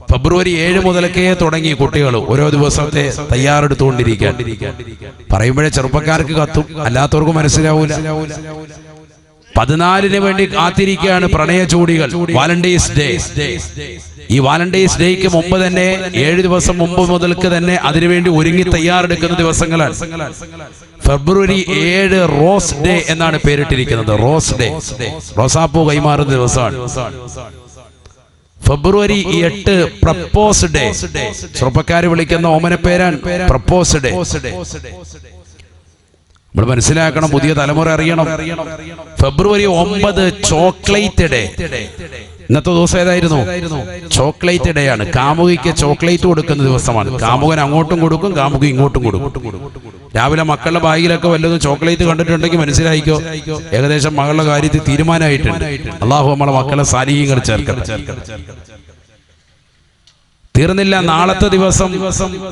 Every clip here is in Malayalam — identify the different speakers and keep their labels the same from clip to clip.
Speaker 1: ഫെബ്രുവരി 7 മുതലൊക്കെ തുടങ്ങി കുട്ടികൾ ഓരോ ദിവസത്തെ തയ്യാറെടുത്തുകൊണ്ടിരിക്കാൻ. പറയുമ്പോഴേ ചെറുപ്പക്കാർക്ക് കത്തും, അല്ലാത്തവർക്ക് മനസ്സിലാവൂല. 14 വേണ്ടി കാത്തിരിക്കുകയാണ് പ്രണയ ചൂടികൾ. Valentine's Day. ഈ വാലന്റൈൻസ് ഡേക്ക് മുമ്പ് തന്നെ 7 ദിവസം മുമ്പ് മുതൽക്ക് തന്നെ അതിനുവേണ്ടി ഒരുങ്ങി തയ്യാറെടുക്കുന്ന ദിവസങ്ങളാണ്. ഫെബ്രുവരി 7 റോസ് ഡേ എന്നാണ് പേരിട്ടിരിക്കുന്നത്. റോസ് ഡേ, റോസാപ്പൂ കൈമാറുന്ന ദിവസമാണ്. ഫെബ്രുവരി 8 പ്രപ്പോസ് ഡേ. ചെറുപ്പക്കാര് വിളിക്കുന്ന ഓമന പേരാണ് പ്രപ്പോസ് ഡേ. നമ്മൾ മനസ്സിലാക്കണം, പുതിയ തലമുറ അറിയണം. ഫെബ്രുവരി 9 ചോക്ലേറ്റ് ഡേ. ഇന്നത്തെ ദിവസം ഏതായിരുന്നു? ചോക്ലേറ്റ് ഡേ ആണ്. കാമുകിക്ക് ചോക്ലേറ്റ് കൊടുക്കുന്ന ദിവസമാണ്. കാമുകൻ അങ്ങോട്ടും കൊടുക്കും, കാമുകി ഇങ്ങോട്ടും കൊടുക്കും. രാവിലെ മക്കളുടെ ബാഗിലൊക്കെ വല്ലതും ചോക്ലേറ്റ് കണ്ടിട്ടുണ്ടെങ്കിൽ മനസ്സിലായിക്കോ, ഏകദേശം മകളുടെ കാര്യത്തിൽ തീരുമാനമായിട്ടുണ്ട്. അള്ളാഹു നമ്മളെ മക്കളെ സാലിഹീങ്ങൾ ചേർക്കട്ടെ. തീർന്നില്ല, നാളത്തെ ദിവസം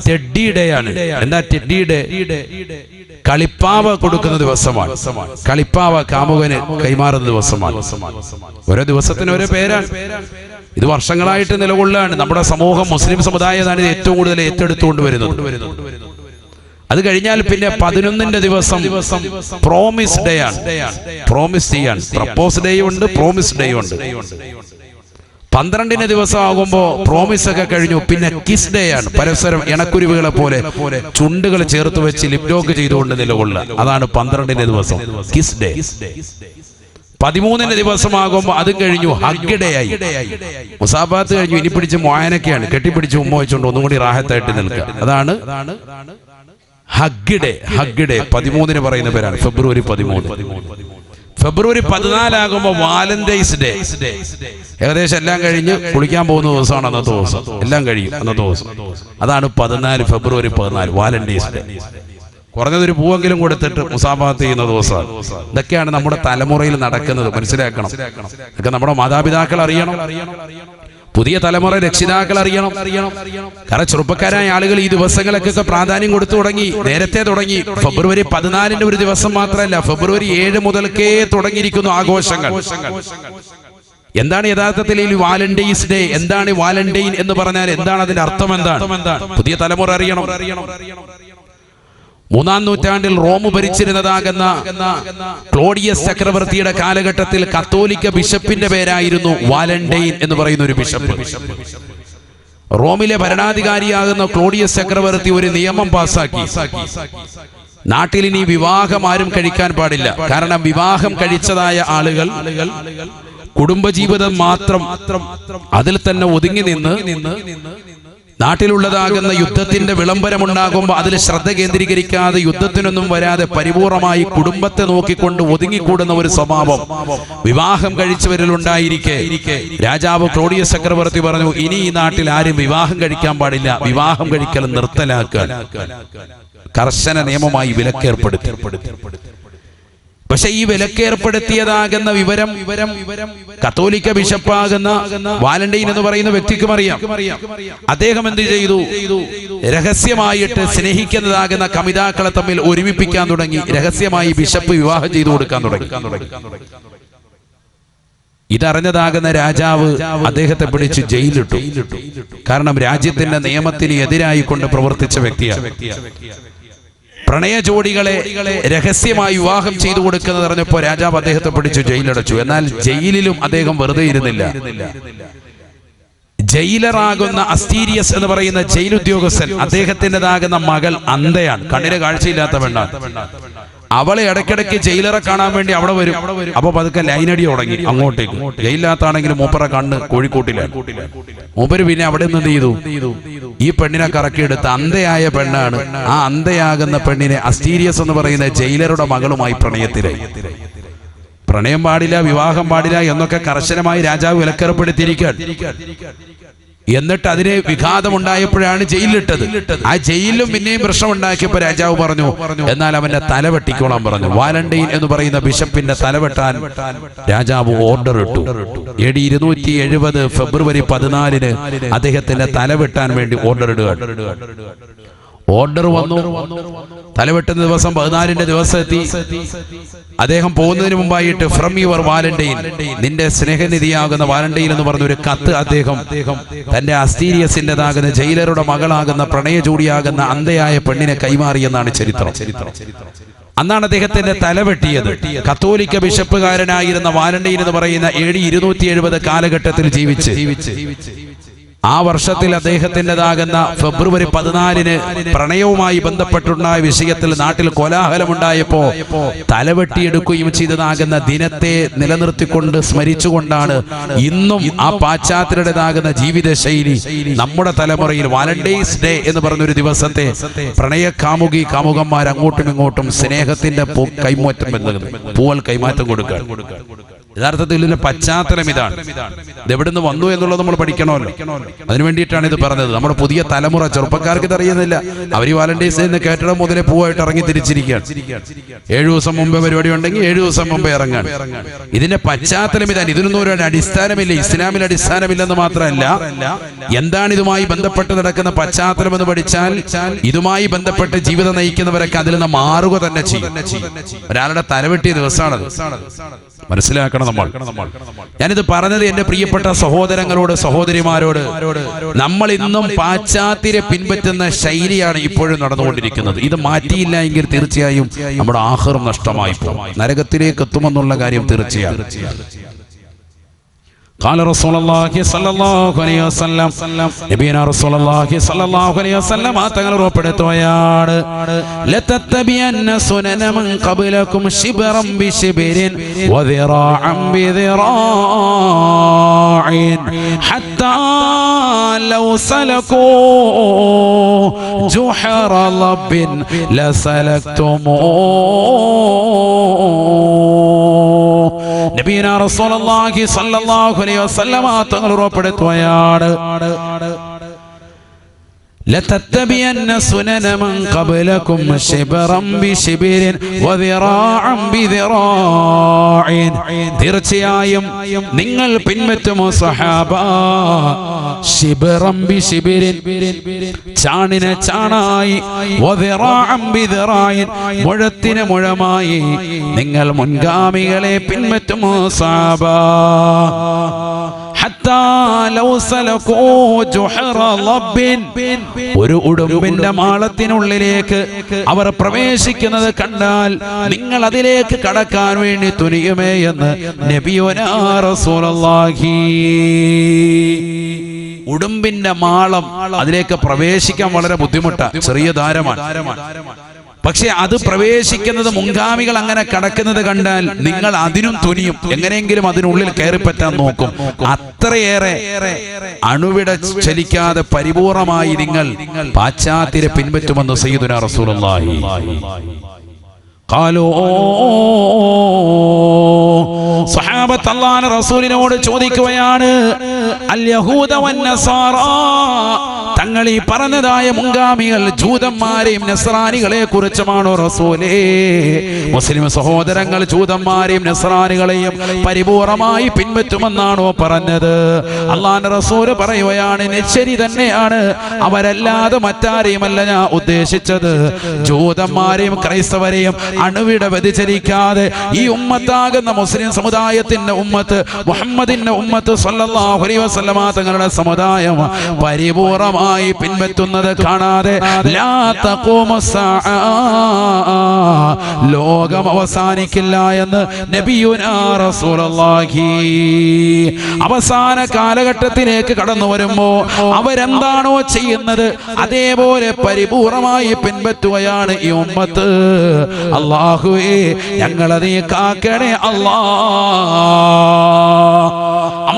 Speaker 1: ടെഡ്ഡി ഡേ ആണ്. എന്താ ടെഡ്ഡി ഡേ? കളിപ്പാവ കൊടുക്കുന്ന ദിവസമാണ്. കളിപ്പാവ കാമുകന് കൈമാറുന്ന ദിവസമാണ്. ഓരോ ദിവസത്തിന് ഓരോ പേരാണ്. ഇത് വർഷങ്ങളായിട്ട് നിലകൊള്ളാണ്. നമ്മുടെ സമൂഹം, മുസ്ലിം സമുദായമാണ് ഇത് ഏറ്റവും കൂടുതൽ ഏറ്റെടുത്തുകൊണ്ട് വരുന്നത്. അത് കഴിഞ്ഞാൽ പിന്നെ 11 ദിവസം പ്രോമിസ് ഡേ ആണ്. പ്രോമിസ് ചെയ്യാൻ പ്രപ്പോസ് ഡേ ഉണ്ട്, പ്രോമിസ് ഡേ ഉണ്ട്. 12 ദിവസം ആകുമ്പോൾ പ്രോമിസ് ഒക്കെ കഴിഞ്ഞു. പിന്നെ കിസ് ഡേ ആണ്. പരസ്പരം ഇണക്കുരുവികളെ പോലെ ചുണ്ടുകൾ ചേർത്ത് വെച്ച് ലിപ്ലോക്ക് ചെയ്തുകൊണ്ട് നിലകൊള്ളുക. അതാണ് 12 ദിവസം കിസ് ഡേ. 13 ദിവസമാകുമ്പോൾ അതും കഴിഞ്ഞു ഹഗ് ഡേ ആയി. മുസാഫാത്ത് കഴിഞ്ഞു. ഇനി പിടിച്ച് മോയനൊക്കെയാണ്. കെട്ടിപ്പിടിച്ച് ഉമ്മ വെച്ചുകൊണ്ട് ഒന്നും കൂടി റാഹത്തായിട്ട് നിൽക്കുക. അതാണ് ഹഗ് ഡേ. ഹഗ് ഡേ 13 പറയുന്ന പേരാണ്. ഫെബ്രുവരി 13. ഫെബ്രുവരി 14 ആകുമ്പോൾ വാലന്റൈൻസ് ഡേ. ഏകദേശം എല്ലാം കഴിഞ്ഞ് കുളിക്കാൻ പോകുന്ന ദിവസമാണ് അന്നത്തെ ദിവസം. എല്ലാം കഴിയും അന്നത്തെ ദിവസം. അതാണ് 14, ഫെബ്രുവരി 14 വാലന്റൈൻസ് ഡേ. കുറഞ്ഞതൊരു പൂവെങ്കിലും കൊടുത്തിട്ട് മുസാഫാത്ത് ചെയ്യുന്ന ദിവസമാണ്. ഇതൊക്കെയാണ് നമ്മുടെ തലമുറയിൽ നടക്കുന്നത്. മനസ്സിലാക്കണം. ഇതൊക്കെ നമ്മുടെ മാതാപിതാക്കൾ അറിയണം. പുതിയ തലമുറ രക്ഷിതാക്കൾ അറിയണം. കാരണം ചെറുപ്പക്കാരായ ആളുകൾ ഈ ദിവസങ്ങളൊക്കെ പ്രാധാന്യം കൊടുത്തു തുടങ്ങി. നേരത്തെ തുടങ്ങി. ഫെബ്രുവരി 14 ഒരു ദിവസം മാത്രമല്ല, ഫെബ്രുവരി 7 മുതൽക്കേ തുടങ്ങിയിരിക്കുന്നു ആഘോഷങ്ങൾ. എന്താണ് യഥാർത്ഥത്തിൽ ഈ വാലന്റൈൻസ് ഡേ? എന്താണ് വാലന്റൈൻ എന്ന് പറഞ്ഞാൽ എന്താണ്? അതിന്റെ അർത്ഥം എന്താണ്? പുതിയ തലമുറ അറിയണം. 3-ാം നൂറ്റാണ്ടിൽ റോം ഭരിച്ചിരുന്നതാകുന്ന ക്ലോഡിയസ് ചക്രവർത്തിയുടെ കാലഘട്ടത്തിൽ കത്തോലിക്ക ബിഷപ്പിന്റെ പേരായിരുന്നു വാലന്റൈൻ എന്ന് പറയുന്ന ഒരു ബിഷപ്പ്. റോമിലെ ഭരണാധികാരിയാകുന്ന ക്ലോഡിയസ് ചക്രവർത്തി ഒരു നിയമം പാസാക്കി. നാട്ടിൽ ഇനി വിവാഹം ആരും കഴിക്കാൻ പാടില്ല. കാരണം വിവാഹം കഴിച്ചതായ ആളുകൾ കുടുംബജീവിതം മാത്രം അതിൽ തന്നെ ഒതുങ്ങി നിന്ന് നാട്ടിലുള്ളതാകുന്ന യുദ്ധത്തിന്റെ വിളംബരമുണ്ടാകുമ്പോൾ അതിൽ ശ്രദ്ധ കേന്ദ്രീകരിക്കാതെ യുദ്ധത്തിനൊന്നും വരാതെ പരിപൂർണമായി കുടുംബത്തെ നോക്കിക്കൊണ്ട് ഒതുങ്ങിക്കൂടുന്ന ഒരു സ്വഭാവം വിവാഹം കഴിച്ചവരിലുണ്ടായിരിക്കെ രാജാവ് ക്ലോഡിയസ് ചക്രവർത്തി പറഞ്ഞു, ഇനി ഈ നാട്ടിൽ ആരും വിവാഹം കഴിക്കാൻ പാടില്ല. വിവാഹം കഴിക്കൽ നിർത്തലാക്കാൻ കർശന നിയമമായി വിലക്കേർപ്പെടുത്തി. പക്ഷെ ഈ വിലക്കേർപ്പെടുത്തിയതാകുന്ന വിവരം കത്തോലിക്ക ബിഷപ്പാകുന്ന വാലന്റൈൻ എന്ന് പറയുന്ന വ്യക്തിക്കും അറിയാം. അദ്ദേഹം എന്ത് ചെയ്തു? രഹസ്യമായിട്ട് സ്നേഹിക്കുന്നതാകുന്ന കമിതാക്കളെ തമ്മിൽ ഒരുമിപ്പിക്കാൻ തുടങ്ങി. രഹസ്യമായി ബിഷപ്പ് വിവാഹം ചെയ്തു കൊടുക്കാൻ തുടങ്ങി. ഇതറിഞ്ഞതാകുന്ന രാജാവ് അദ്ദേഹത്തെ പിടിച്ച് ജയിലിട്ടു. കാരണം രാജ്യത്തിന്റെ നിയമത്തിന് എതിരായി കൊണ്ട് പ്രവർത്തിച്ച വ്യക്തിയാണ്. പ്രണയ ജോഡികളെ രഹസ്യമായി വിവാഹം ചെയ്തു കൊടുക്കുന്നത് അറിഞ്ഞപ്പോൾ രാജാവ് അദ്ദേഹത്തെ പിടിച്ചു ജയിലടച്ചു. എന്നാൽ ജയിലിലും അദ്ദേഹം വെറുതെ ഇരുന്നില്ല. ജയിലറാകുന്ന അസ്റ്റീരിയസ് എന്ന് പറയുന്ന ജയിൽ ഉദ്യോഗസ്ഥൻ, അദ്ദേഹത്തിൻ്റെതാകുന്ന മകൾ അന്ധയാണ്, കണ്ണിന് കാഴ്ചയില്ലാത്ത പെണ്ണാണ്. അവളെ ഇടയ്ക്കിടയ്ക്ക് ജയിലറെ കാണാൻ വേണ്ടി അവിടെ വരും. അപ്പൊ പതുക്കെ ലൈനടി തുടങ്ങി അങ്ങോട്ടേക്ക്. ജയിലിനകത്താണെങ്കിൽ മൂപ്പറ കണ്ണ് കോഴിക്കോട്ടിലാണ്. മൂപ്പര് പിന്നെ അവിടെ നിന്ന് ചെയ്തു, ഈ പെണ്ണിനെ കറക്കിയെടുത്ത് അന്ധയായ പെണ്ണാണ്. ആ അന്ധയാകുന്ന പെണ്ണിനെ അസ്റ്റീരിയസ് എന്ന് പറയുന്ന ജയിലറുടെ മകളുമായി പ്രണയത്തിലായി. പ്രണയം പാടില്ല, വിവാഹം പാടില്ല എന്നൊക്കെ കർശനമായി രാജാവ് വിലക്കേർപ്പെടുത്തിയിരിക്കുകയാണ്. എന്നിട്ട് അതിന് വിഘാതമുണ്ടായപ്പോഴാണ് ജയിലിലിട്ടത്. ആ ജയിലിലും പിന്നെയും പ്രശ്നം ഉണ്ടാക്കിയപ്പോൾ രാജാവ് പറഞ്ഞു, എന്നാൽ അവന്റെ തല വെട്ടിക്കോളാൻ പറഞ്ഞു. വാലന്റൈൻ എന്ന് പറയുന്ന ബിഷപ്പിന്റെ തല വെട്ടാൻ രാജാവ് ഓർഡർ ഇട്ടു. AD 270 ഫെബ്രുവരി 14 അദ്ദേഹത്തിന്റെ തല വെട്ടാൻ വേണ്ടി ഓർഡർ ഇടുക. ഓർഡർ വന്നു. തലവെട്ടുന്ന ദിവസം 14ന്റെ ദിവസം എത്തി. അദ്ദേഹം പോകുന്നതിന് മുമ്പായിട്ട് ഫ്രം യുവർ വാലന്റൈൻ, നിന്റെ സ്നേഹനിധിയാകുന്ന വാലന്റൈൻ എന്ന് പറഞ്ഞൊരു കത്ത് അദ്ദേഹം തന്റെ അസ്റ്റീരിയസിൻ്റെതാകുന്ന ജയിലറുടെ മകളാകുന്ന പ്രണയ ജോഡിയാകുന്ന അന്ധയായ പെണ്ണിനെ കൈമാറിയെന്നാണ് ചരിത്രം. അന്നാണ് അദ്ദേഹത്തിന്റെ തലവെട്ടിയത്. കത്തോലിക്ക ബിഷപ്പുകാരനായിരുന്ന വാലന്റൈൻ എന്ന് പറയുന്ന AD 270 കാലഘട്ടത്തിൽ ജീവിച്ച് ആ വർഷത്തിൽ അദ്ദേഹത്തിൻ്റെതാകുന്ന ഫെബ്രുവരി 14 പ്രണയവുമായി ബന്ധപ്പെട്ടുണ്ടായ വിഷയത്തിൽ നാട്ടിൽ കോലാഹലമുണ്ടായപ്പോ തലവെട്ടിയെടുക്കുകയും ചെയ്തതാകുന്ന ദിനത്തെ നിലനിർത്തിക്കൊണ്ട് സ്മരിച്ചുകൊണ്ടാണ് ഇന്നും ആ പാശ്ചാത്യരുടേതാകുന്ന ജീവിത ശൈലി നമ്മുടെ തലമുറയിൽ വാലന്റൈൻസ് ഡേ എന്ന് പറഞ്ഞൊരു ദിവസത്തെ പ്രണയ കാമുകന്മാർ അങ്ങോട്ടും ഇങ്ങോട്ടും സ്നേഹത്തിന്റെ പൂവൽ കൈമാറ്റം കൊടുക്കുക. യഥാർത്ഥത്തിൽ ഇതിന്റെ പശ്ചാത്തലം ഇതാണ്. ഇതെവിടുന്ന് വന്നു എന്നുള്ളത് നമ്മൾ പഠിക്കണമല്ലോ. അതിനു വേണ്ടിയിട്ടാണ് ഇത് പറഞ്ഞത്. നമ്മുടെ പുതിയ തലമുറ ചെറുപ്പക്കാർക്ക് ഇത് അറിയുന്നില്ല. അവർ വാലന്റൈൻസ് ഡേ കെട്ടിടം മുതലേ പൂവായിട്ട് ഇറങ്ങി തിരിച്ചിരിക്കുകയാണ്. 7 ദിവസം മുമ്പേ പരിപാടി ഉണ്ടെങ്കിൽ 7 ദിവസം മുമ്പേ ഇറങ്ങാൻ. ഇതിന്റെ പശ്ചാത്തലം ഇതാണ്. ഇതിനൊന്നും ഒരു അടിസ്ഥാനമില്ല. ഇസ്ലാമിൽ അടിസ്ഥാനമില്ലെന്ന് മാത്രമല്ല, എന്താണ് ഇതുമായി ബന്ധപ്പെട്ട് നടക്കുന്ന പശ്ചാത്തലം എന്ന് പഠിച്ചാൽ ഇതുമായി ബന്ധപ്പെട്ട് ജീവിതം നയിക്കുന്നവരൊക്കെ അതിൽ നിന്ന് മാറുക തന്നെ ചെയ്യും. ഒരാളുടെ തലവെട്ടിയ ദിവസമാണത്, മനസ്സിലാക്കണം നമ്മൾ. ഞാനിത് പറഞ്ഞത് എന്റെ പ്രിയപ്പെട്ട സഹോദരങ്ങളോട്, സഹോദരിമാരോട്. നമ്മൾ ഇന്നും പാശ്ചാത്യരെ പിൻപറ്റുന്ന ശൈലിയാണ് ഇപ്പോഴും നടന്നുകൊണ്ടിരിക്കുന്നത്. ഇത് മാറ്റിയില്ല എങ്കിൽ തീർച്ചയായും നമ്മുടെ ആഖിറം നഷ്ടമായി പോകും, നരകത്തിലേക്ക് എത്തുമെന്നുള്ള കാര്യം തീർച്ചയാണ്. قال رسول الله صلى الله عليه وسلم നബിയന റസൂലുള്ളാഹി സ്വല്ലല്ലാഹു അലൈഹി വസല്ലം തങ്ങൾ ഉറപ്പെടുത്തുകയാണ്, ലതത്തബിയന്ന സുനന മൻ ഖബലകും ശിബ്റൻ ബിശിബ്രിൻ വദിറാഅൻ ബിദിറാഇൻ ഹത്താ ലൗ സലകൂ ജുഹറ ലബ്ബിൻ ലസലക്തുമൂ. നബിയന റസൂലുള്ളാഹി സ്വല്ലല്ലാഹു അലൈഹി വസല്ലം തങ്ങൾ ഉറപ്പെടുത്തുകയാണ്, لتتبعن سنن من قبلكم شبرا بشبر وذراعا بذراع. തീർച്ചയായും നിങ്ങൾ പിൻപറ്റുമോ സഹാബ, ശിബറൻ ബിശിബിരിൻ, ചാണിനെ ചാണായി, വദിറാഅൻ ബിദിറാഇൻ, മുഴത്തിന് മുഴമായി നിങ്ങൾ മുൻഗാമികളെ പിൻപറ്റുമോ സഹാബ. ഹത്താ ലൗ സലകൂ ജുഹറ ലബ്ബിൻ, ഒരു ഉടുമ്പിന്റെ മാളത്തിനുള്ളിലേക്ക് അവർ പ്രവേശിക്കുന്നത് കണ്ടാൽ നിങ്ങൾ അതിലേക്ക് കടക്കാൻ വേണ്ടി തുനിയുമേ എന്ന് നബിയുനാ റസൂലുള്ളാഹി. ഉടുമ്പിന്റെ മാളം, അതിലേക്ക് പ്രവേശിക്കാൻ വളരെ ബുദ്ധിമുട്ടാണ്, ചെറിയ ദ്വാരമാണ്. പക്ഷെ അത് പ്രവേശിക്കുന്നത് മുൻഗാമികൾ അങ്ങനെ കടക്കുന്നത് കണ്ടാൽ നിങ്ങൾ അതിനും തുനിയും, എങ്ങനെയെങ്കിലും അതിനുള്ളിൽ കയറിപ്പറ്റാൻ നോക്കും. അത്രയേറെ അണുവിട ചലിക്കാതെ പരിപൂർണമായി നിങ്ങൾ പാശ്ചാത്യരെ പിൻപറ്റുമെന്ന് സയ്യിദുനാ റസൂലുള്ളാഹി. ഖാലൂ, സഹാബത്ത് അല്ലാഹുവിന്റെ റസൂലിനോട് ചോദിക്കുകയാണ്, അൽ യഹൂദ വൻ നസാറ, തങ്ങൾ ഈ പറഞ്ഞതായ മുൻഗാമികൾ ജൂതന്മാരെയും നസ്രാനികളെ കുറിച്ചുമാണോ റസൂലേ? മുസ്ലിം സഹോദരങ്ങൾ ജൂതന്മാരെയും നസ്രാനികളെയും പരിപൂർണമായി പിൻപറ്റുമെന്നാണോ പറഞ്ഞത്? അല്ലാഹുവിന്റെ റസൂൽ പറയുകയാണ്, ശരി തന്നെയാണ്, അവരല്ലാതെ മറ്റാരെയുമല്ല ഞാൻ ഉദ്ദേശിച്ചത്. ജൂതന്മാരെയും ക്രൈസ്തവരെയും അണുവിട വ്യതിചലിക്കാതെ ഈ ഉമ്മത്താകുന്ന മുസ്ലിം സമുദായത്തിന്റെ ഉമ്മത്ത്, മുഹമ്മദിന്റെ ഉമ്മത്ത് സല്ലല്ലാഹു അലൈഹി വസല്ലമ തങ്ങളുടെ സമുദായം പരിപൂർണമായി പിൻപറ്റുന്നത് കാണാതെ ലാ തഖൂമു സ്സാഅ, ലോകം അവസാനിക്കില്ല എന്ന് നബിയുനാ റസൂലുള്ളാഹി. അവസാന കാലഘട്ടത്തിലേക്ക് കടന്നു വരുമ്പോ അവരെന്താണോ ചെയ്യുന്നത് അതേപോലെ പരിപൂർണമായി പിൻപറ്റുകയാണ് ഈ ഉമ്മത്ത്. അല്ലാഹുവേ, ഞങ്ങളെ കാക്കണേ അല്ലാ.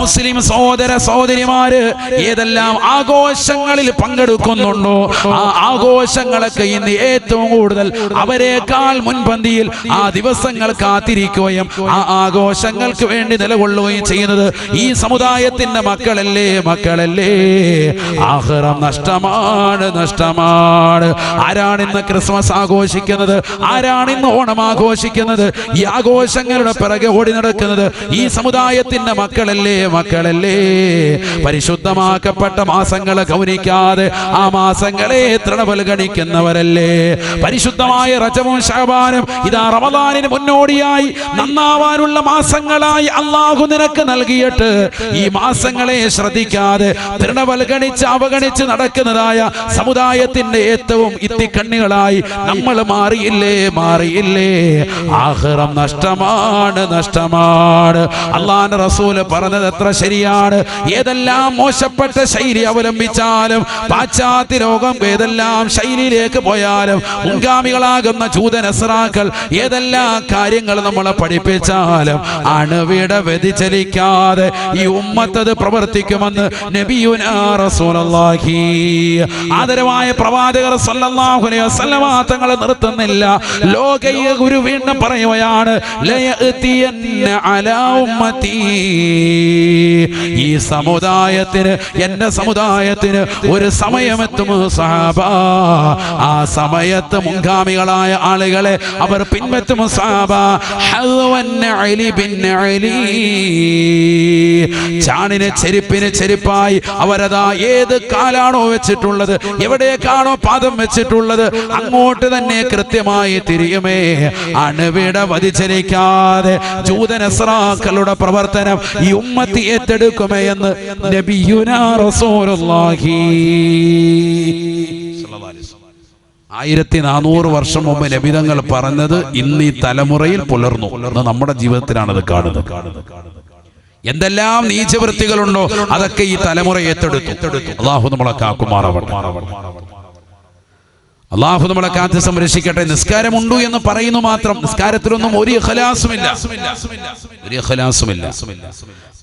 Speaker 1: മുസ്ലിം സഹോദര സഹോദരിമാര് ഏതെല്ലാം ആഘോഷങ്ങളിൽ പങ്കെടുക്കുന്നുണ്ടോ ആ ആഘോഷങ്ങളൊക്കെ ഇന്ന് ഏറ്റവും കൂടുതൽ അവരെക്കാൾ മുൻപന്തിയിൽ ആ ദിവസങ്ങൾ കാത്തിരിക്കുകയും ആ ആഘോഷങ്ങൾക്ക് വേണ്ടി നിലകൊള്ളുകയും ചെയ്യുന്നത് ഈ സമുദായത്തിന്റെ മക്കളല്ലേ, മക്കളല്ലേ. ആഖിറം നഷ്ടമാണ്, നഷ്ടമാണ്. ആരാണിന്ന് ക്രിസ്മസ് ആഘോഷിക്കുന്നത്? ആരാണിന്ന് ഓണം ആഘോഷിക്കുന്നത്? ഈ ആഘോഷങ്ങളുടെ പിറകെ ഓടി നടക്കുന്നത് ഈ സമുദായത്തിന്റെ മക്കളല്ലേ, മക്കളല്ലേ. പരിശുദ്ധമാക്കപ്പെട്ട മാസങ്ങളെ ഗൗനിക്കാതെ ആ മാസങ്ങളെ തൃണവൽഗണിക്കുന്നവരല്ലേ? പരിശുദ്ധമായ റജബും ശഅബാനും ഇതാ റമദാനിന് മുന്നോടിയായി നന്നാവാനുള്ള മാസങ്ങളായി അല്ലാഹു നിനക്ക് നൽകിയിട്ട് ഈ മാസങ്ങളെ ശ്രദ്ധിക്കാതെ തൃണവൽഗണിച്ച് അവഗണിച്ച് നടക്കുന്നതായ സമുദായത്തിന്റെ ഏറ്റവും ഇത്തിക്കണ്ണികളായി നമ്മൾ മാറിയില്ലേ? ആഖിറം നഷ്ടമാണ്. അല്ലാഹുവിന്റെ റസൂൽ പറഞ്ഞത് എത്ര ശരിയാണ്. ഏതെല്ലാം മോശപ്പെട്ട ശൈലി അവലംബിച്ചാലും, പാശ്ചാത്യ ലോകം ഏതെല്ലാം ശൈലിയിലേക്ക് പോയാലും, മുൻഗാമികളാകുന്ന ജൂതനസ്രാക്കൾ ഏതെല്ലാം കാര്യങ്ങൾ നമ്മളെ പഠിപ്പിച്ചാലും അണുവിട വ്യതിചലിക്കാതെ ഈ ഉമ്മത്തത് പ്രവർത്തിക്കുമെന്ന് നബിയുനാ റസൂലുള്ളാഹി. ആദരവായ പ്രവാചകർ സല്ലല്ലാഹു അലൈഹി വസല്ലമ തങ്ങൾ നിർത്തുന്നില്ല. ലോകൈക ഗുരു വീണ്ടും പറയുകയാണ്, ലയഅതിയന്ന അലാ ഉമ്മതി. ഈ സമുദായത്തിന്, എന്റെ സമുദായത്തിന് ഒരു സമയമെത്തും സഹാബ. ആ സമയത്ത് മുൻഗാമികളായ ആളുകളെ അവർ പിൻപറ്റും സഹാബ. ചാണിന് ചെരുപ്പിന് ചെരുപ്പായി അവരതാ ഏത് കാലാണോ വെച്ചിട്ടുള്ളത്, എവിടേക്കാണോ പാദം വെച്ചിട്ടുള്ളത് അങ്ങോട്ട് തന്നെ കൃത്യമായി തിരിയുമേ. അണുവിട വധിച്ചരിക്കാതെ ജൂതനസ്രാക്കളുടെ പ്രവർത്തനം ഈ ഉമ്മത്തി ഏറ്റെടുക്കുമേ എന്ന് നബിയുനാ റസൂലുള്ളാഹി. 1400 വർഷം മുമ്പ് നബിതങ്ങൾ പറഞ്ഞത് ഇന്ന് ഈ തലമുറയിൽ പുലർന്നു. നമ്മുടെ ജീവിതത്തിലാണത് കാണുന്നത്. എന്തെല്ലാം നീചവൃത്തികളുണ്ടോ അതൊക്കെ ഈ തലമുറ ഏറ്റെടുത്തു. അല്ലാഹു നമ്മളെ കാക്കുമാറാവട്ടെ. അല്ലാഹു നമ്മളെ കാത്ത് സംരക്ഷിക്കട്ടെ. നിസ്കാരമുണ്ടു എന്ന് പറയുന്നു മാത്രം, നിസ്കാരത്തിലൊന്നും ഒരു ഇഖ്ലാസുമില്ല.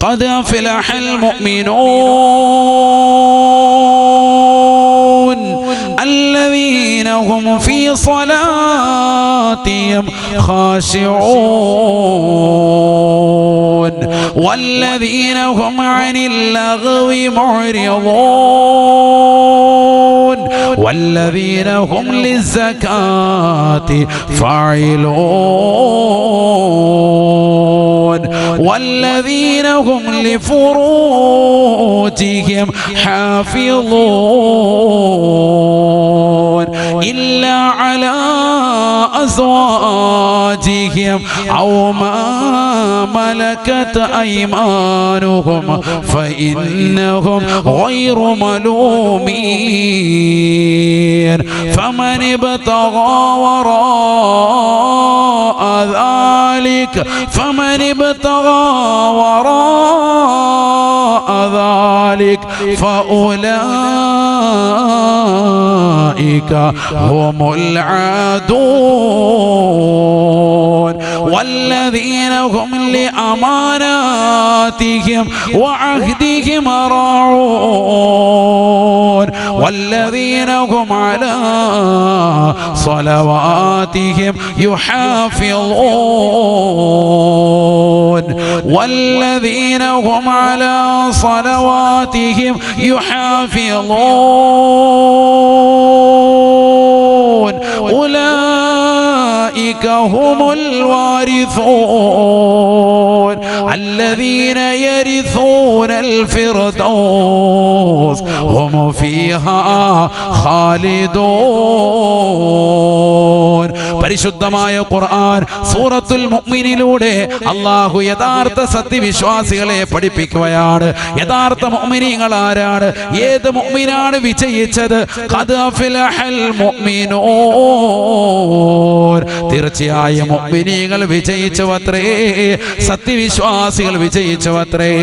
Speaker 1: ഖദ് അഫ്ലഹൽ മുഅ്മിനൂൻ الذين هم في صلاتهم خاشعون والذين هم عن اللغو معرضون والذين هم للزكاة فاعلون والذين هم لفروجهم حافظون إلا على أزواجهم أو ما ملكت أيمانهم فإنهم غير ملومين فمن ابتغى وراء ذلك فأولئك هم العادون والذين هم لأماناتهم وعهدهم راعون والذين هم على صلواتهم يحافظون والذين هم على صلواتهم يحافظون أولئك هم الوارثون الذين يرثون الفردوس هم فيها خالدون. പരിശുദ്ധമായ ഖുർആൻ സൂറത്തുൽ മുഅ്മിനിലൂടെ അല്ലാഹു യഥാർത്ഥ സത്യവിശ്വാസികളെ പഠിപ്പിക്കുകയാണ്. യഥാർത്ഥ മുഅ്മിനീങ്ങൾ ആരാണ്? ഏത് മുഅ്മിനാണ് വിജയിച്ചത്? ഖദ് അഫ്ലഹൽ മുഅ്മിനൂൻ. തീർച്ചയായും മുഅ്മിനീങ്ങൾ വിജയിച്ചുവത്രേ, സത്യവിശ്വാസികൾ വിജയിച്ചുവത്രേ.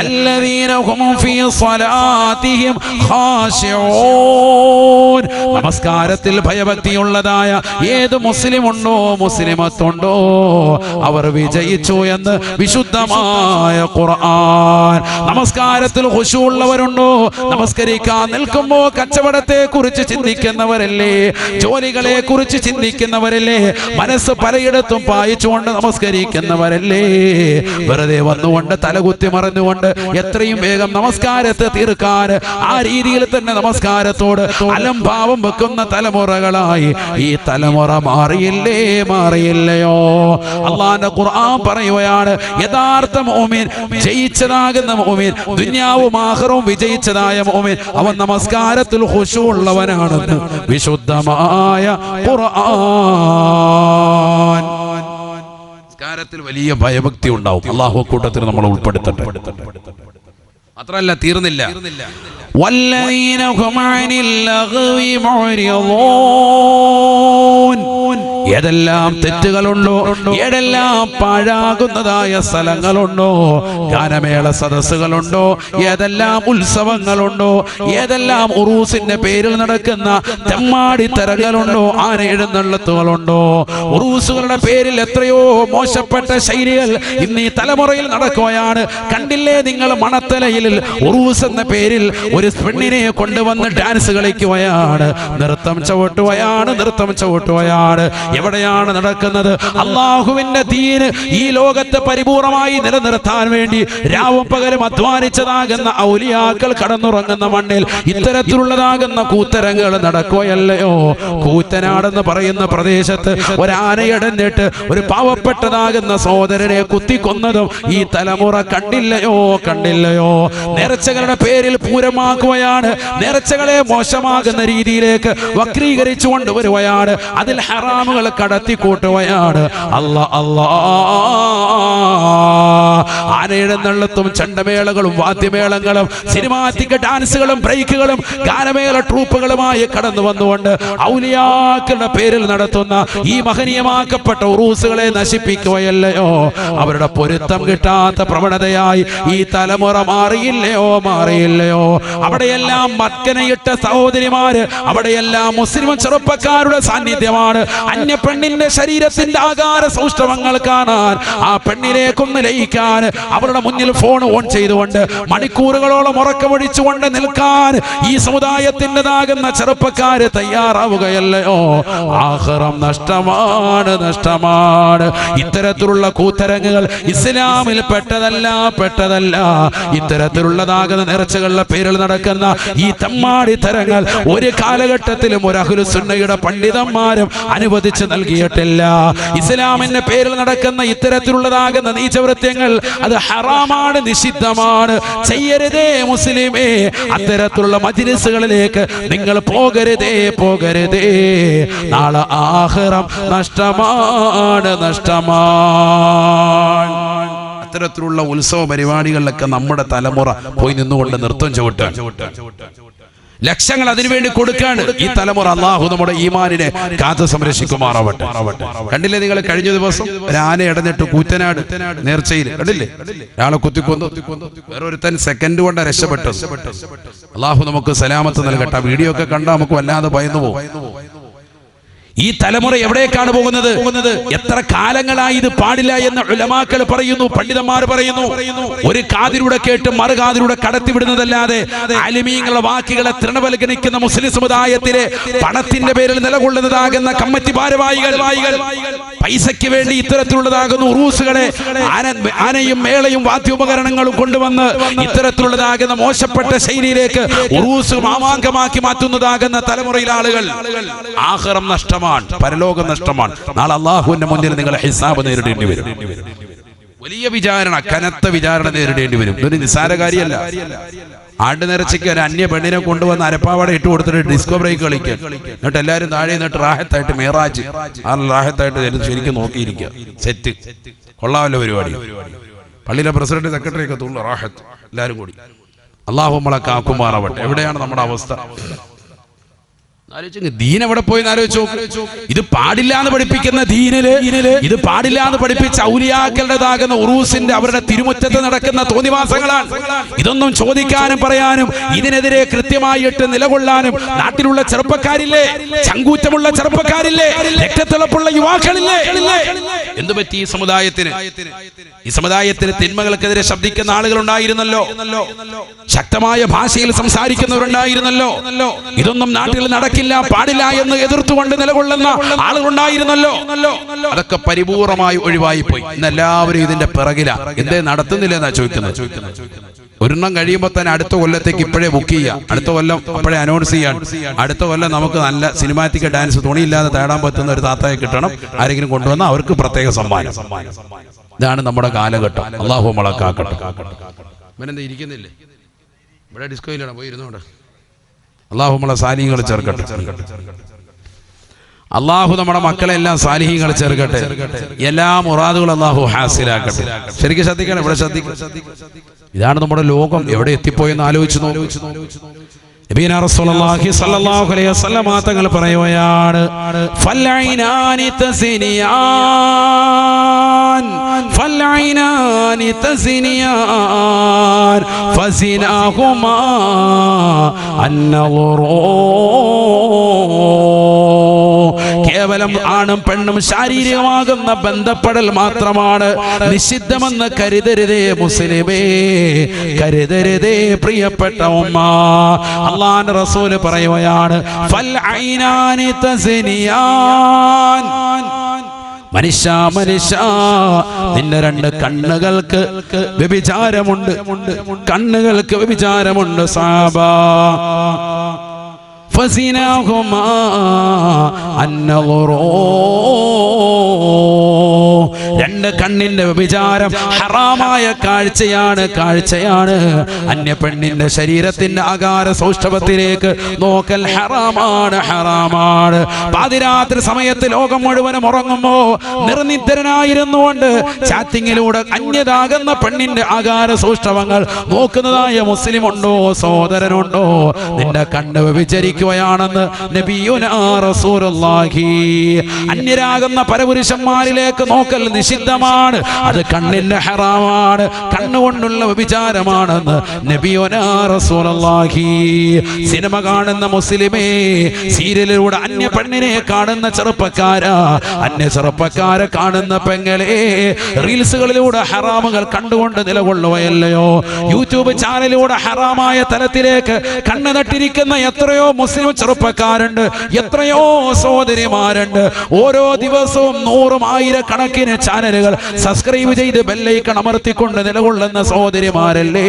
Speaker 1: അല്ലദീന ഹും ഫീ സ്വലാത്തിഹിം ഖാശിഊൻ. നമസ്കാരത്തിൽ ഭയഭക്തിയുള്ളതായ ഏത് മുസ്ലിം ഉണ്ടോ, മുസ്ലിമത്തുണ്ടോ, അവർ വിജയിച്ചു എന്ന് വിശുദ്ധമായ ഖുർആൻ. നമസ്കാരത്തിൽ ഖുശൂഉള്ളവരുണ്ടോ? നമസ്കരിക്കാൻ നിൽക്കുമ്പോൾ കച്ചവടത്തെ കുറിച്ച് ചിന്തിക്കുന്നവരല്ലേ, ജോലികളെ കുറിച്ച് ചിന്തിക്കുന്നവരല്ലേ, മനസ്സ് പലയിടത്തും പായിച്ചുകൊണ്ട് നമസ്കരിക്കുന്നവരല്ലേ, വെറുതെ വന്നുകൊണ്ട് തല തലകുത്തി മറിഞ്ഞുകൊണ്ട് എത്രയും വേഗം നമസ്കാരത്തെ തീർക്കാൻ ആ രീതിയിൽ തന്നെ നമസ്കാരത്തോട് അലംഭാവം വെക്കുന്ന തലമുറകളായി ഈ തലമുറ മാറിയില്ലയോ? അല്ലാഹുവിന്റെ ഖുർആൻ പറയുകയാണ്, യഥാർത്ഥ മുഅ്മിൻ, ജയിച്ചതാകുന്ന മുഅ്മിൻ, ദുനിയാവും ആഖിറവും വിജയിച്ചതായ മുഅ്മിൻ, അവൻ നമസ്കാരത്തിൽ ഖുശൂ ഉള്ളവനാണെന്ന് വിശുദ്ധമായ ഖുർആൻ. നമസ്കാരത്തിൽ വലിയ ഭയഭക്തി ഉണ്ടാവും. അല്ലാഹു കൂട്ടത്തിൽ നമ്മൾ ഉൾപ്പെടുത്തട്ടെ. മാത്രമല്ല, തീർന്നില്ല. വല്ലദീന ഹും അനിൽ ലഗ്വി മുഅ്രിദൂൻ. ഏതെല്ലാം തെറ്റുകളുണ്ടോ, ഏതെല്ലാം പാഴാകുന്നതായ സ്ഥലങ്ങളുണ്ടോ, ഗാനമേള സദസ്സുകളുണ്ടോ, ഏതെല്ലാം ഉത്സവങ്ങളുണ്ടോ, ഏതെല്ലാം ഉറൂസിന്റെ പേരിൽ നടക്കുന്ന തെമ്മാടിത്തരങ്ങളുണ്ടോ, ആന എഴുന്നള്ളത്തുകളുണ്ടോ, ഉറൂസുകളുടെ പേരിൽ എത്രയോ മോശപ്പെട്ട ശൈലികൾ ഇന്ന് ഈ തലമുറയിൽ നടക്കുകയാണ്. കണ്ടില്ലേ നിങ്ങൾ? മണത്തലയിൽ ഉറൂസ് എന്ന പേരിൽ ഒരു പെണ്ണിനെ കൊണ്ടുവന്ന് ഡാൻസ് കളിക്കുകയാണ്, നൃത്തം ചവിട്ടുകയാണ്. എവിടെയാണ് നടക്കുന്നത്? അള്ളാഹുവിന്റെ ദീന് ഈ ലോകത്തെ പരിപൂർണമായി നിലനിർത്താൻ വേണ്ടി രാവും പകലും അധ്വാനിച്ചതാകുന്ന ഔലിയാക്കൾ കടന്നുറങ്ങുന്ന മണ്ണിൽ ഇത്തരത്തിലുള്ളതാകുന്ന കൂത്തരങ്ങൾ നടക്കുകയല്ലയോ? കൂറ്റനാടെന്ന് പറയുന്ന പ്രദേശത്ത് ഒരാനയടഞ്ഞിട്ട് ഒരു പാവപ്പെട്ടതാകുന്ന സഹോദരനെ കുത്തിക്കൊന്നതും ഈ തലമുറ കണ്ടില്ലയോ? നേർച്ചകളുടെ പേരിൽ പൂരമാക്കുകയാണ്, നേർച്ചകളെ മോശമാകുന്ന രീതിയിലേക്ക് വക്രീകരിച്ചു കൊണ്ടുവരുകയാണ്, അതിൽ ഹറാമുകൾ കടത്തിക്കൂട്ടുകയാണ്. ആനയെഴുന്നള്ളത്തും ചണ്ടമേളകളും വാദ്യമേളങ്ങളും സിനിമാറ്റിക് ഡാൻസുകളും ബ്രേക്കുകളും ഗാനമേള ട്രൂപ്പുകളുമായി കടന്നു വന്നുകൊണ്ട് ഔലിയാക്കളുടെ പേരിൽ നടത്തുന്ന ഈ മഹനീയമാക്കപ്പെട്ട ഉറൂസുകളെ നശിപ്പിക്കുകയല്ലയോ? അവരുടെ പൊരുത്തം കിട്ടാത്ത പ്രവണതയായി ഈ തലമുറ മാറിയില്ലയോ? അവിടെയെല്ലാം മക്കനയിട്ട സഹോദരിമാര്, അവിടെയെല്ലാം മുസ്ലിം ചെറുപ്പക്കാരുടെ സാന്നിധ്യമാണ്. അന്യ പെണ്ണിന്റെ ശരീരത്തിന്റെ ആകാര സൗഷ്ഠവങ്ങൾ കാണാൻ, ആ പെണ്ണിലേക്കൊന്ന് ലയിക്കാൻ, അവരുടെ മുന്നിൽ ഫോൺ ഓൺ ചെയ്തുകൊണ്ട് മണിക്കൂറുകളോളം ഉറക്കമൊഴിച്ചുകൊണ്ട് നിൽക്കാൻ ഈ സമുദായത്തിൻ്റെതാകുന്ന ചെറുപ്പക്കാര് തയ്യാറാവുകയല്ലയോ? ആഖിറം നഷ്ടമാണ്. ഇത്തരത്തിലുള്ള കൂത്തരങ്ങുകൾ ഇസ്ലാമിൽ പെട്ടതല്ല. ഇത്തരത്തിലുള്ളതാകുന്ന നേർച്ചകളുടെ പേരിൽ നടക്കുന്ന ഈ തമ്മാടിത്തരങ്ങൾ ഒരു കാലഘട്ടത്തിലും ഒരു അഹ്ലു സുന്നയുടെ പണ്ഡിതന്മാരും അനുവദിച്ചു നൽകിയിട്ടില്ല. ഇസ്ലാമിന്റെ പേരിൽ നടക്കുന്ന ഇത്തരത്തിലുള്ളതാകുന്ന നീചവൃത്യങ്ങൾ അത് ഹറാമാണ്, നിഷിദ്ധമാണ്. ചെയ്യരുതേ മുസ്ലിമേ. അത്തരത്തിലുള്ള മജ്‌ലിസുകളിലേക്ക് നിങ്ങൾ പോകരുതേ. നാളെ ആഖിറം നഷ്ടമാണ്. അത്തരത്തിലുള്ള ഉത്സവ പരിപാടികളിലൊക്കെ നമ്മുടെ തലമുറ പോയി നിന്നുകൊണ്ട് നൃത്തം ചവിട്ടാൻ ലക്ഷങ്ങൾ അതിനുവേണ്ടി കൊടുക്കാണ് ഈ തലമുറ. അള്ളാഹു നമ്മുടെ ഈമാനിനെ കാത്തു സംരക്ഷിക്കുമാറാവട്ടെ. കണ്ടില്ലേ നിങ്ങൾ? കഴിഞ്ഞ ദിവസം ഒരാന ഇടഞ്ഞിട്ട് കൂറ്റനാട് നേർച്ചയിൽ കണ്ടില്ലേ? ഒരാളെ കുത്തിക്കൊന്നു, വേറൊരുത്തൻ സെക്കൻഡ് കൊണ്ട് രക്ഷപ്പെട്ടു. അള്ളാഹു നമുക്ക് സലാമത്ത് നൽകട്ടെ. വീഡിയോ ഒക്കെ കണ്ടാൽ നമുക്ക് വല്ലാതെ ഭയന്നു പോകും. ഈ തലമുറ എവിടേക്കാണ് പോകുന്നത്? എത്ര കാലങ്ങളായി ഇത് പാടില്ല എന്ന് ഉലമാക്കൾ പറയുന്നു, പണ്ഡിതന്മാർ പറയുന്നു. ഒരു കാതിലൂടെ കേട്ട് മറുകാതിലൂടെ കടത്തിവിടുന്നതല്ലാതെ ആലിമീങ്ങളുടെ വാക്കുകളെ തൃണവൽഗണിക്കുന്ന മുസ്ലിം സമുദായത്തിലെ പണത്തിന്റെ പേരിൽ നിലകൊള്ളുന്നതാകുന്ന കമ്മിറ്റി ഭാരവാഹികൾ പൈസയ്ക്ക് വേണ്ടി ഇത്തരത്തിലുള്ളതാകുന്ന ഉറൂസുകളെ ആനയും മേളയും വാദ്യോപകരണങ്ങളും കൊണ്ടുവന്ന് ഇത്തരത്തിലുള്ളതാകുന്ന മോശപ്പെട്ട ശൈലിയിലേക്ക് ഉറൂസ് മാമാങ്കമാക്കി മാറ്റുന്നതാകുന്ന തലമുറയിലെ ആളുകൾ ആഖിറം നഷ്ടം, പരലോകം നഷ്ടമാണ്. നാളെ അള്ളാഹുവിന്റെ മുന്നിൽ നിങ്ങൾ ഹിസാബ് നേരിടേണ്ടി വരും. വലിയ വിചാരണ, കനത്ത വിചാരണ നേരിടേണ്ടി വരും. ഇതൊരു നിസ്സാര കാര്യമല്ല. ആണ്ട് നേർച്ചയ്ക്ക് ഒരു അന്യ പെണ്ണിനെ കൊണ്ടുവന്ന് അരപ്പാവട ഇട്ട് കൊടുത്തിട്ട് ഡിസ്കോ ബ്രേക്ക് കളിക്കുക, എന്നിട്ട് എല്ലാവരും താഴെ നിന്നിട്ട് റാഹത്തായിട്ട് മേറാജ് റാഹത്തായിട്ട് ശരിക്കും നോക്കിയിരിക്കുക. സെറ്റ് കൊള്ളാമല്ലോ പരിപാടി. പള്ളിയിലെ പ്രസിഡന്റ് സെക്രട്ടറി ഒക്കെ തുള്ളു റാഹത്ത് എല്ലാവരും കൂടി. അള്ളാഹു നമ്മളെ കാക്കുമാറാവട്ടെ. എവിടെയാണ് നമ്മുടെ അവസ്ഥ? ദീൻ എവിടെ പോയി ആലോചിച്ചു. ഇത് പാടില്ല എന്ന് പഠിപ്പിക്കുന്ന ദീനില്, ഇത് പാടില്ല എന്ന് പഠിപ്പിച്ച ഔലിയാക്കളുടേതാകുന്ന ഉറൂസിന്റെ അവരുടെ തിരുമുറ്റത്ത് നടക്കുന്ന തോന്നിവാസങ്ങളാണ്. ഇതൊന്നും ചോദിക്കാനും പറയാനും ഇതിനെതിരെ കൃത്യമായിട്ട് നിലകൊള്ളാനും നാട്ടിലുള്ള ചെറുപ്പക്കാരില്ലേ, ചങ്കൂറ്റമുള്ള ചെറുപ്പക്കാരില്ലേ, രക്തത്തിളപ്പുള്ള യുവാക്കളില്ലേ? എന്തു പറ്റി ഈ സമുദായത്തിന്? ഈ സമുദായത്തിന് തിന്മകൾക്കെതിരെ ശബ്ദിക്കുന്ന ആളുകൾ ഉണ്ടായിരുന്നല്ലോ, ശക്തമായ ഭാഷയിൽ സംസാരിക്കുന്നവരുണ്ടായിരുന്നല്ലോ. ഇതൊന്നും നാട്ടിൽ നടക്കില്ല. നടക്കില്ല, പാടില്ല എന്ന് എതിർത്തുകൊണ്ട് നിലകൊള്ളുന്ന ആളുകളുണ്ടായിരുന്നല്ലോ. അതൊക്കെ പരിപൂർണമായി ഒഴിവായി പോയി. ഇന്ന് എല്ലാവരും ഇതിന്റെ പിറകിലാ. എന്തേ നടത്തുന്നില്ല എന്നാ ചോദിക്കുന്നത്. ഒരെണ്ണം കഴിയുമ്പോൾ തന്നെ അടുത്ത കൊല്ലത്തേക്ക് ഇപ്പോഴേ ബുക്ക് ചെയ്യാം, അടുത്ത കൊല്ലം അപ്പോഴേ അനൗൺസ് ചെയ്യാൻ. അടുത്ത കൊല്ലം നമുക്ക് നല്ല സിനിമാറ്റിക് ഡാൻസ് തുണിയില്ലാതെ തേടാൻ പറ്റുന്ന ഒരു താത്തയെ കിട്ടണം, ആരെങ്കിലും കൊണ്ടുവന്നാൽ അവർക്ക് പ്രത്യേക സമ്മാനം. ഇതാണ് നമ്മുടെ കാലഘട്ടം. അള്ളാഹു നമ്മളെ കാക്കട്ടെ. ഇവനെന്താ ഇരിക്കുന്നില്ലേ? ഇവിടെ ഡിസ്കോയിലാണ്, പോയി ഇരുന്നോണ്ട്. അള്ളാഹു നമ്മളെ സാലിഹ്യങ്ങൾ ചേർക്കട്ടെ. അള്ളാഹു നമ്മുടെ മക്കളെ എല്ലാം സാലിഹ്യങ്ങൾ ചേർക്കട്ടെ. എല്ലാ മുറാദുകളും അള്ളാഹു ഹാസിലാക്കട്ടെ. ശരിക്കും ശ്രദ്ധിക്കണം, ഇവിടെ ശ്രദ്ധിക്കണം. ഇതാണ് നമ്മുടെ ലോകം എവിടെ എത്തിപ്പോയെന്ന് ആലോചിച്ചു നോക്കൂ. നബിയനാ റസൂലുള്ളാഹി സ്വല്ലല്ലാഹു അലൈഹി വസല്ലം തങ്ങൾ പറയുകയാണ്, ഫൽഐനാനി തസിനിയാൻ ഫൽഐനാനി തസിനിയാൻ ഫസിനാഹുമാ അന്നളുറൂ. കേവലം ആണും പെണ്ണും ശാരീരികമാകുന്ന ബന്ധപ്പെടൽ മാത്രമാണ് നിഷിദ്ധമെന്ന് കരുതരുതേ മുസ്ലിമേ, കരുതരുതേ പ്രിയപ്പെട്ട ഉമ്മ. അല്ലാഹുവിന്റെ റസൂൽ പറയുകയാണ്, ഫൽ ഐനാനി തസ്നിയാൻ. മനുഷ്യ നിന്റെ രണ്ട് കണ്ണുകൾക്ക് വ്യഭിചാരമുണ്ട്, കണ്ണുകൾക്ക് വ്യഭിചാരമുണ്ട് സഹാബാ. ഫസിനാഹുമാ അന്നളുറൂ. രണ്ട് കണ്ണിന്റെ വ്യഭിചാരം ഹറാമായ കാഴ്ചയാണ്. അന്യ പെണ്ണിന്റെ ശരീരത്തിന്റെ ആകാര സൗഷ്ഠവത്തിലേക്ക് നോക്കൽ ഹറാമാണ്. പാതിരാത്രി സമയത്ത് ലോകം മുഴുവനും ഉറങ്ങുമ്പോ നിർനിദ്രനായിരുന്നുകൊണ്ട് ചാറ്റിങ്ങിലൂടെ അന്യതാകുന്ന പെണ്ണിന്റെ ആകാര സൗഷ്ഠവങ്ങൾ നോക്കുന്നതായ മുസ്ലിം ഉണ്ടോ, സഹോദരനുണ്ടോ? നിന്റെ കണ്ണ് വ്യഭിചരിക്കുകയാണെന്ന് നബിയുനാ റസൂലുള്ളാഹി. അന്യരാകുന്ന പരപുരുഷന്മാരിലേക്ക് നോക്കൽ നിഷിദ്ധമാണ്, അത് കണ്ണിന്റെ ഹറാമാണ്, കണ്ണുകൊണ്ടുള്ള വ്യഭിചാരമാണെന്ന് നബിയുനാ റസൂലുള്ളാഹി. സിനിമ കാണുന്ന മുസ്ലിമേ, സീരിയലിലൂടെ അന്യ പെണ്ണിനെ കാണുന്ന ചെറുപ്പക്കാരാ, അന്യ ചെറുപ്പക്കാരെ കാണുന്ന പെങ്ങളെ, റീൽസുകളിലൂടെ ഹറാമുകൾ കണ്ടുകൊണ്ട് നിലകൊള്ളുകയല്ലയോ? യൂട്യൂബ് ചാനലിലൂടെ ഹറാമായ തലത്തിലേക്ക് കണ്ണ് നട്ടിരിക്കുന്ന എത്രയോ മുസ്ലിം ചെറുപ്പക്കാരുണ്ട്, എത്രയോ സഹോദരിമാരുണ്ട്. ഓരോ ദിവസവും 100,000 കണക്കിന് ചാനലുകൾ സബ്സ്ക്രൈബ് ചെയ്ത് ബെല്ലൈക്കൺ അമർത്തിക്കൊണ്ട് നിലകൊള്ളുന്ന സഹോദരിമാരല്ലേ?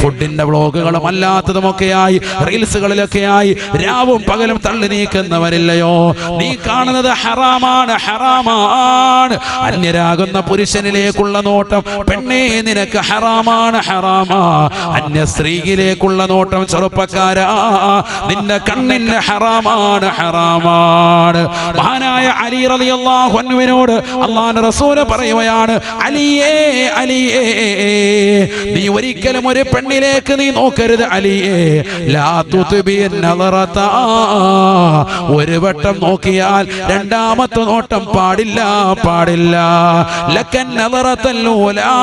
Speaker 1: ഫുഡിന്റെ വ്ളോഗുകളും അല്ലാത്തതുമൊക്കെയായി റീൽസുകളിലൊക്കെയായി രാവും പകലും തള്ളി നീക്കുന്നവരില്ലയോ? നീ കാണുന്നത് ഹറാമാണ്. അന്യരാകുന്ന പുരുഷനിലേക്കുള്ള നോട്ടം പെണ്ണേ നിനക്ക് ഹറാമാണ്. അന്യ സ്ത്രീയിലേക്കുള്ള നോട്ടം ചെറുപ്പക്കാരാ നിന്റെ കണ്ണിന് ഹറാമാണ്. മഹാനായ അലി റളിയല്ലാഹു അൻഹുവിനോട് അല്ലാഹുവിന്റെ റസൂൽ പറയുകയാണ്, അലിയേ നീ ഒരിക്കലും ഒരു പെണ്ണിലേക്ക് നീ നോക്കരുത് അലിയേ. ലാ തുത്ബിൻ നളറത. ഒരു വട്ടം നോക്കിയാൽ രണ്ടാമത്തെ നോട്ടം പാടില്ല. ലക്കൻ നളറത്തുൽ ഊലാ.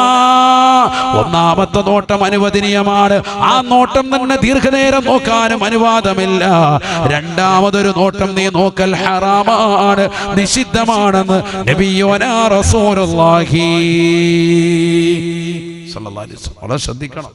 Speaker 1: ഒന്നാമത്തെ നോട്ടം അനുവദനീയമാണ്, ആ നോട്ടം തന്നെ ദീർഘനേരം നോക്കാനും അനുവാദമില്ല. രണ്ടാമതൊരു നോട്ടം നീ നോക്കൽ ഹറാമാണ്, നിഷിദ്ധമാണെന്ന് നബിയുനാ റസൂലുള്ളാഹി സ്വല്ലല്ലാഹു അലൈഹി വസല്ലം. വളരെ ശ്രദ്ധിക്കണം.